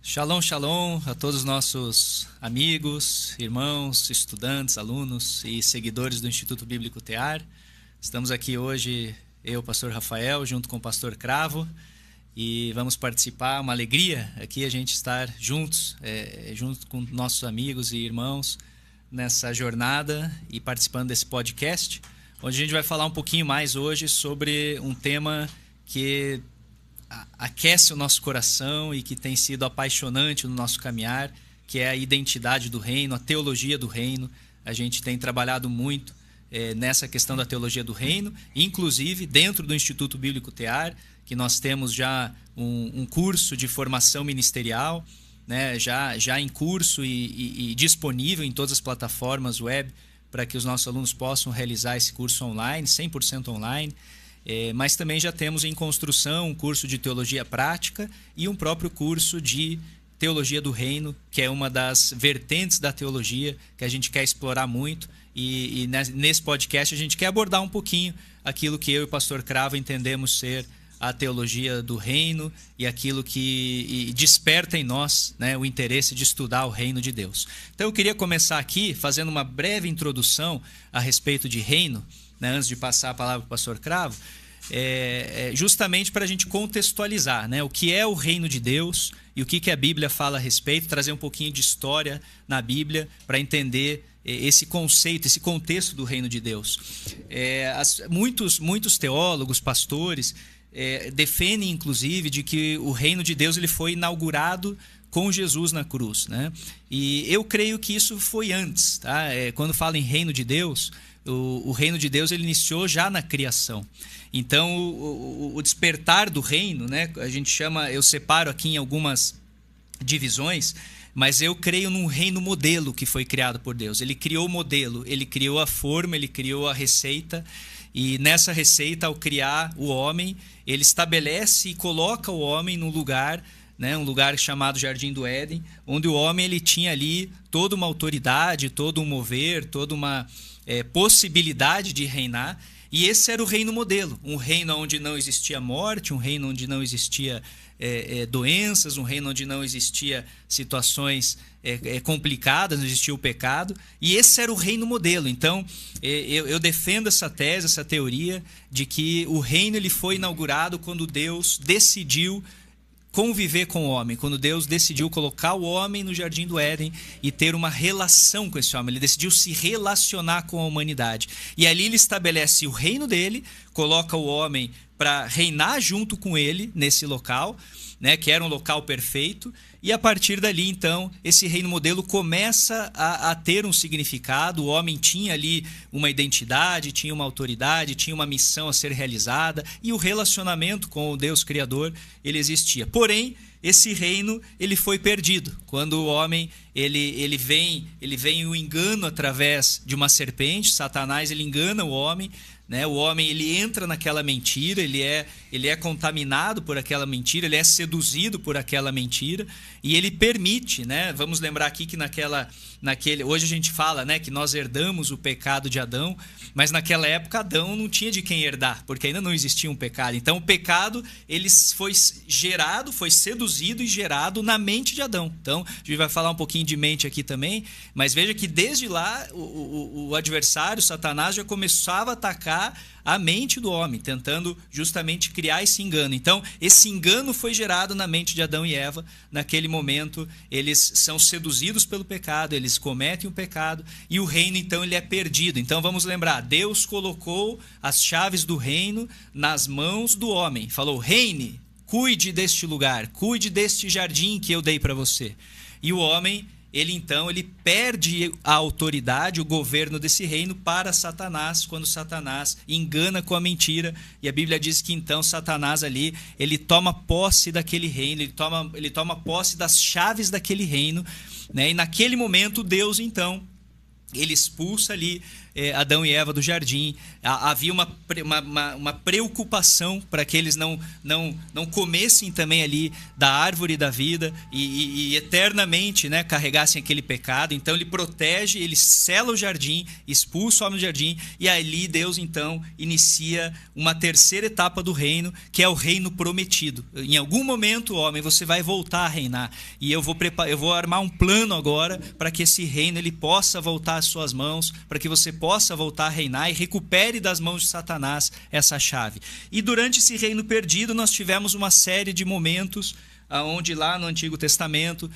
Shalom, shalom a todos os nossos amigos, irmãos, estudantes, alunos e seguidores do Instituto Bíblico Tear. Estamos aqui hoje, eu, pastor Rafael, junto com o pastor Cravo, e vamos participar. Uma alegria aqui a gente estar juntos, junto com nossos amigos e irmãos nessa jornada e participando desse podcast, onde a gente vai falar um pouquinho mais hoje sobre um tema que aquece o nosso coração e que tem sido apaixonante no nosso caminhar, que é a identidade do reino, a teologia do reino. A gente tem trabalhado muito nessa questão da teologia do reino, inclusive dentro do Instituto Bíblico Tear, que nós temos já um curso de formação ministerial, né, já em curso e disponível em todas as plataformas web para que os nossos alunos possam realizar esse curso online, 100% online. Mas também já temos em construção um curso de teologia prática e um próprio curso de teologia do reino, que é uma das vertentes da teologia que a gente quer explorar muito. E nesse podcast a gente quer abordar um pouquinho aquilo que eu e o pastor Cravo entendemos ser a teologia do reino e aquilo que desperta em nós, né, o interesse de estudar o reino de Deus. Então eu queria começar aqui fazendo uma breve introdução a respeito de reino, né, antes de passar a palavra para o pastor Cravo, justamente para a gente contextualizar, né, o que é o reino de Deus e o que a Bíblia fala a respeito, trazer um pouquinho de história na Bíblia para entender esse conceito, esse contexto do reino de Deus. Muitos teólogos, pastores, defendem inclusive de que o reino de Deus ele foi inaugurado com Jesus na cruz, né? E eu creio que isso foi antes, tá? Quando fala em reino de Deus, o reino de Deus ele iniciou já na criação. Então o despertar do reino, né? A gente chama, eu separo aqui em algumas divisões, mas eu creio num reino modelo que foi criado por Deus. Ele criou o modelo, ele criou a forma, ele criou a receita. E nessa receita, ao criar o homem, ele estabelece e coloca o homem num lugar, né, um lugar chamado Jardim do Éden, onde o homem ele tinha ali toda uma autoridade, todo um mover, toda uma possibilidade de reinar. E esse era o reino modelo, um reino onde não existia morte, um reino onde não existia doenças, um reino onde não existia situações complicadas, não existia o pecado. E esse era o reino modelo. Então, eu defendo essa tese, essa teoria de que o reino ele foi inaugurado quando Deus decidiu conviver com o homem, quando Deus decidiu colocar o homem no Jardim do Éden e ter uma relação com esse homem. Ele decidiu se relacionar com a humanidade. E ali ele estabelece o reino dele, coloca o homem para reinar junto com ele nesse local, né, que era um local perfeito. E a partir dali, então, esse reino modelo começa a ter um significado. O homem tinha ali uma identidade, tinha uma autoridade, tinha uma missão a ser realizada, e o relacionamento com o Deus Criador, ele existia. Porém, esse reino ele foi perdido. Quando o homem ele vem o engano através de uma serpente, Satanás ele engana o homem, né? O homem ele entra naquela mentira, ele é contaminado por aquela mentira, ele é seduzido por aquela mentira e ele permite, né? Vamos lembrar aqui que hoje a gente fala, né, que nós herdamos o pecado de Adão, mas naquela época Adão não tinha de quem herdar, porque ainda não existia um pecado. Então o pecado ele foi seduzido e gerado na mente de Adão. Então a gente vai falar um pouquinho de mente aqui também, mas veja que desde lá o adversário, Satanás, já começava a atacar a mente do homem, tentando justamente criar esse engano. Então, esse engano foi gerado na mente de Adão e Eva. Naquele momento, eles são seduzidos pelo pecado, eles cometem o pecado e o reino, então, ele é perdido. Então, vamos lembrar, Deus colocou as chaves do reino nas mãos do homem. Falou, reine, cuide deste lugar, cuide deste jardim que eu dei para você. E o homem, ele perde a autoridade, o governo desse reino para Satanás, quando Satanás engana com a mentira. E a Bíblia diz que então Satanás ali, ele toma posse daquele reino, ele toma posse das chaves daquele reino, né? E naquele momento Deus então, ele expulsa ali Adão e Eva do jardim. Havia uma preocupação para que eles não comessem também ali da árvore da vida e eternamente, né, carregassem aquele pecado. Então ele protege, ele sela o jardim, expulsa o homem do jardim, e ali Deus então inicia uma terceira etapa do reino, que é o reino prometido. Em algum momento, homem, você vai voltar a reinar, e eu vou armar um plano agora para que esse reino ele possa voltar às suas mãos, para que você possa voltar a reinar e recupere das mãos de Satanás essa chave. E durante esse reino perdido nós tivemos uma série de momentos onde lá no Antigo Testamento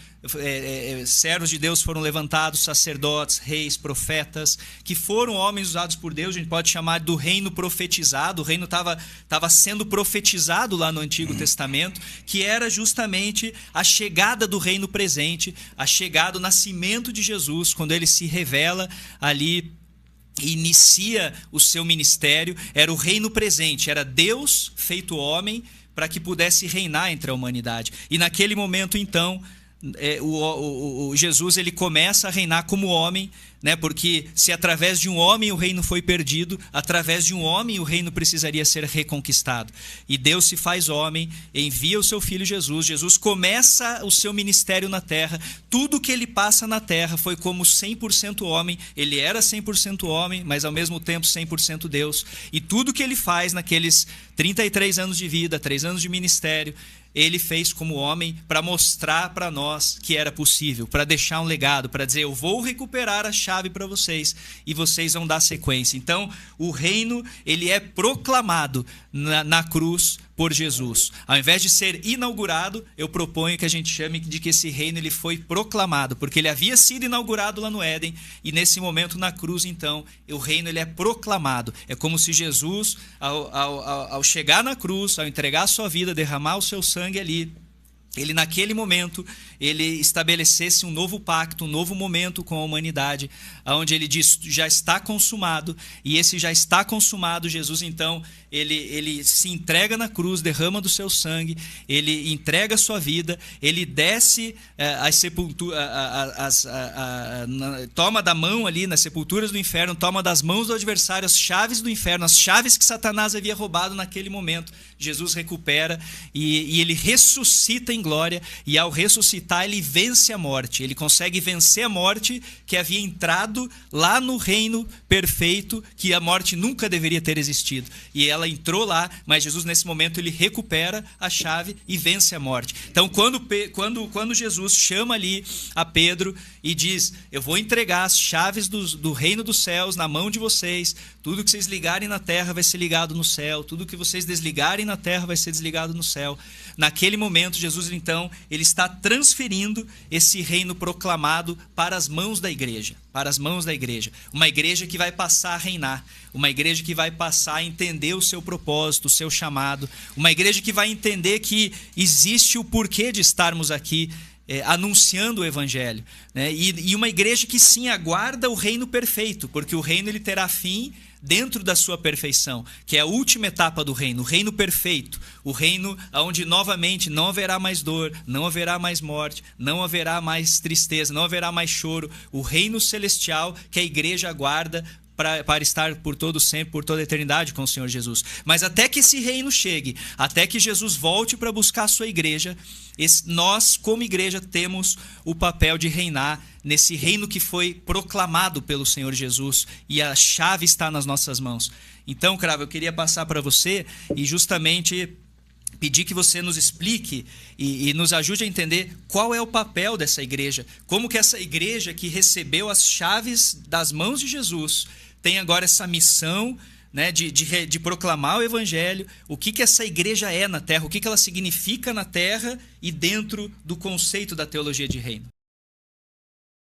servos de Deus foram levantados, sacerdotes, reis, profetas, que foram homens usados por Deus. A gente pode chamar do reino profetizado. O reino estava sendo profetizado lá no Antigo Testamento, que era justamente a chegada do reino presente, a chegada, o nascimento de Jesus, quando ele se revela ali, inicia o seu ministério. Era o reino presente, era Deus feito homem, para que pudesse reinar entre a humanidade. E naquele momento, então, Jesus ele começa a reinar como homem, né? Porque se através de um homem o reino foi perdido, através de um homem o reino precisaria ser reconquistado. E Deus se faz homem, envia o seu filho Jesus. Jesus começa o seu ministério na terra. Tudo que ele passa na terra foi como 100% homem. Ele era 100% homem, mas ao mesmo tempo 100% Deus. E tudo que ele faz naqueles 33 anos de vida, 3 anos de ministério, ele fez como homem para mostrar para nós que era possível, para deixar um legado, para dizer: eu vou recuperar a chave para vocês e vocês vão dar sequência. Então, o reino ele é proclamado na cruz por Jesus. Ao invés de ser inaugurado, eu proponho que a gente chame de que esse reino ele foi proclamado, porque ele havia sido inaugurado lá no Éden, e nesse momento na cruz, então, o reino ele é proclamado. É como se Jesus, ao chegar na cruz, ao entregar a sua vida, derramar o seu sangue ali, ele naquele momento, ele estabelecesse um novo pacto, um novo momento com a humanidade, onde ele diz: já está consumado. E esse já está consumado, Jesus então, ele se entrega na cruz, derrama do seu sangue, ele entrega a sua vida, ele desce às sepulturas, toma da mão ali nas sepulturas do inferno, toma das mãos do adversário as chaves do inferno, as chaves que Satanás havia roubado naquele momento. Jesus recupera e ele ressuscita em glória, e ao ressuscitar ele vence a morte. Ele consegue vencer a morte que havia entrado lá no reino perfeito, que a morte nunca deveria ter existido. E ela entrou lá, mas Jesus nesse momento ele recupera a chave e vence a morte. Então quando Jesus chama ali a Pedro e diz: eu vou entregar as chaves do reino dos céus na mão de vocês, tudo que vocês ligarem na terra vai ser ligado no céu, tudo que vocês desligarem na terra vai ser desligado no céu. Naquele momento, Jesus, então, ele está transferindo esse reino proclamado para as mãos da igreja. Para as mãos da igreja. Uma igreja que vai passar a reinar. Uma igreja que vai passar a entender o seu propósito, o seu chamado. Uma igreja que vai entender que existe o porquê de estarmos aqui anunciando o evangelho, né? E uma igreja que sim aguarda o reino perfeito, porque o reino ele terá fim dentro da sua perfeição, que é a última etapa do reino, o reino perfeito, o reino onde novamente não haverá mais dor, não haverá mais morte, não haverá mais tristeza, não haverá mais choro, o reino celestial que a igreja aguarda para estar por todo sempre, por toda a eternidade com o Senhor Jesus. Mas até que esse reino chegue, até que Jesus volte para buscar a sua igreja, nós, como igreja, temos o papel de reinar nesse reino que foi proclamado pelo Senhor Jesus, e a chave está nas nossas mãos. Então, Cravo, eu queria passar para você e justamente pedir que você nos explique e nos ajude a entender qual é o papel dessa igreja, como que essa igreja que recebeu as chaves das mãos de Jesus tem agora essa missão, né, de proclamar o evangelho, o que essa igreja é na terra, o que ela significa na terra e dentro do conceito da teologia de reino.